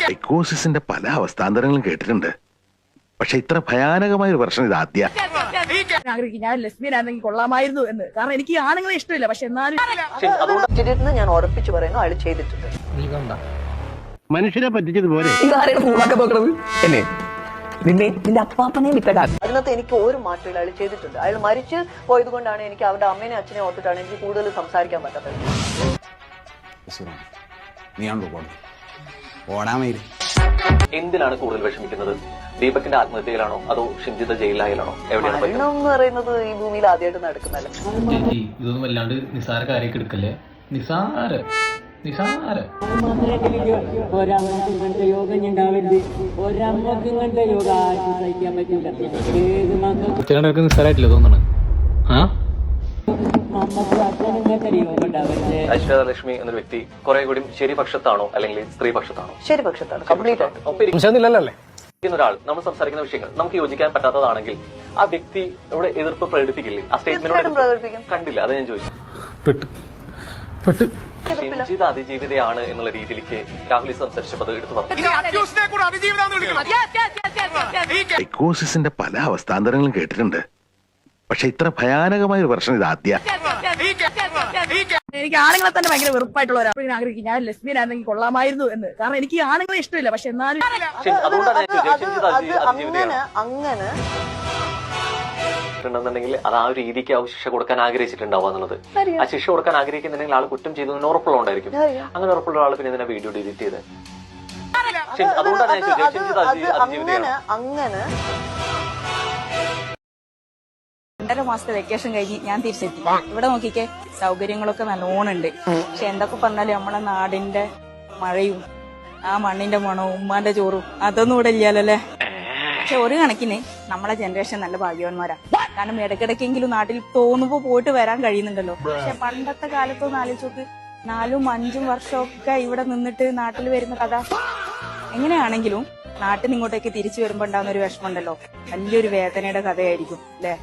സൈക്കോസിന്റെ പല അവസ്ഥാന്തരങ്ങളും കേട്ടിട്ടുണ്ട്. പക്ഷെ ഇത്ര ഭയാനകമായ ഒരു പ്രശ്നം ഇത് ആദ്യ. ഞാൻ ലെസ്ബിയൻ ആണെങ്കിൽ കൊള്ളാമായിരുന്നു എന്ന്. കാരണം എനിക്ക് ആണുങ്ങളെ ഇഷ്ടമില്ല. പക്ഷെ എന്നാലും ഞാൻ ഉറപ്പിച്ചു പറയുന്നു അയാൾ ചെയ്തിട്ടുണ്ട്. മനുഷ്യരെ പറ്റിച്ചതുപോലെ അതിനകത്ത് എനിക്ക് ഒരു മാറ്റമില്ല. അയാൾ ചെയ്തിട്ടുണ്ട്. അയാൾ മരിച്ചു പോയത് കൊണ്ടാണ് എനിക്ക് അവരുടെ അമ്മേനെ അച്ഛനെ ഓർത്തിട്ടാണ് എനിക്ക് കൂടുതൽ സംസാരിക്കാൻ പറ്റാത്തത്. എന്തിനാണ് കൂടുതൽ വിഷമിക്കുന്നത്? ദീപകിന്റെ ആത്മഹത്യയിലാണോ അതോ ഷിംജിത ജയിലായാലാണോ? എവിടെയാണ് മരണം എന്ന് പറയുന്നത് ഈ ഭൂമിയിൽ ആദ്യമായിട്ട് നടക്കുന്നല്ല. ഇതൊന്നും വല്ലാണ്ട് നിസാര കാര്യമൊക്കെ എടുക്കല്ലേ. നിസാരം നിസാരായിട്ടില്ല തോന്നണ്. ഐശ്വര്യ ലക്ഷ്മി എന്നൊരു വ്യക്തി കുറെ കൂടി ശരിപക്ഷത്താണോ അല്ലെങ്കിൽ സ്ത്രീ പക്ഷത്താണോ? ശരിപക്ഷത്താണ്. കംപ്ലീറ്റ് ആയിട്ട് ഒരാൾ നമ്മൾ സംസാരിക്കുന്ന വിഷയങ്ങൾ നമുക്ക് യോജിക്കാൻ പറ്റാത്തതാണെങ്കിൽ ആ വ്യക്തി ഇവിടെ എതിർപ്പ് പ്രകടിപ്പിക്കില്ലേ? ആ സ്റ്റേറ്റ്മെന്റ് കണ്ടില്ല, അത് ഞാൻ ചോദിച്ചു. ഷിംജിത അതിജീവിതയാണ് എന്നുള്ള രീതിയിലേക്ക് രാഹുൽ സംസാരിച്ചപ്പോൾ അത് എടുത്തു പറഞ്ഞു. സൈക്കോസിന്റെ പല അവസ്ഥാന്തരങ്ങളും കേട്ടിട്ടുണ്ട്. പക്ഷെ ഇത്ര ഭയാനകമായ ഒരു പ്രശ്നം ഇത് ആദ്യ. എനിക്ക് ആണുങ്ങളെ തന്നെ ഭയങ്കര വെറുപ്പായിട്ടുള്ളവരാണ്. ആഗ്രഹിക്കും ഞാൻ ലെസ്ബിയൻ ആണെങ്കിൽ കൊള്ളാമായിരുന്നു എന്ന്. കാരണം എനിക്ക് ആണുങ്ങളെ ഇഷ്ടമില്ല. പക്ഷെ എന്നാലും അങ്ങനെ ണ്ടെന്നുണ്ടെങ്കിൽ അത് ആ ഒരു രീതിക്ക് ആ ശിക്ഷ കൊടുക്കാൻ ആഗ്രഹിച്ചിട്ടുണ്ടാവുക എന്നുള്ളത്. ആ ശിക്ഷ കൊടുക്കാൻ ആഗ്രഹിക്കുന്നുണ്ടെങ്കിൽ ആൾ കുറ്റം ചെയ്തതിന് ഉറപ്പുള്ളതുകൊണ്ടായിരിക്കും. അങ്ങനെ ഉറപ്പുള്ള ആൾ പിന്നെ ഇതിനെ വീഡിയോ ഡിലീറ്റ് ചെയ്ത് അതുകൊണ്ടാണ് അങ്ങനെ 2.5 മാസത്തെ വെക്കേഷൻ കഴിഞ്ഞ് ഞാൻ തിരിച്ചെത്തി. ഇവിടെ നോക്കിക്കേ, സൗകര്യങ്ങളൊക്കെ നല്ലോണം ഉണ്ട്. പക്ഷെ എന്തൊക്കെ പറഞ്ഞാലും നമ്മളെ നാടിന്റെ മഴയും ആ മണ്ണിന്റെ മണവും ഉമ്മാന്റെ ചോറും അതൊന്നും ഇവിടെ ഇല്ലാലല്ലേ. പക്ഷെ ഒരു കണക്കിന് നമ്മളെ ജനറേഷൻ നല്ല ഭാഗ്യവാന്മാരാ. കാരണം ഇടയ്ക്കിടയ്ക്കെങ്കിലും നാട്ടിൽ തോന്നുമ്പോ പോയിട്ട് വരാൻ കഴിയുന്നുണ്ടല്ലോ. പക്ഷെ പണ്ടത്തെ കാലത്തൊന്നും ആലോചിച്ചോക്ക്, 4-5 വർഷമൊക്കെ ഇവിടെ നിന്നിട്ട് നാട്ടിൽ വരുന്ന കഥ. എങ്ങനെയാണെങ്കിലും നാട്ടിൽ നിന്ന് ഇങ്ങോട്ടേക്ക് തിരിച്ചു വരുമ്പോ ഉണ്ടാകുന്ന ഒരു വിഷമമുണ്ടല്ലോ, വലിയൊരു വേദനയുടെ കഥയായിരിക്കും അല്ലേ.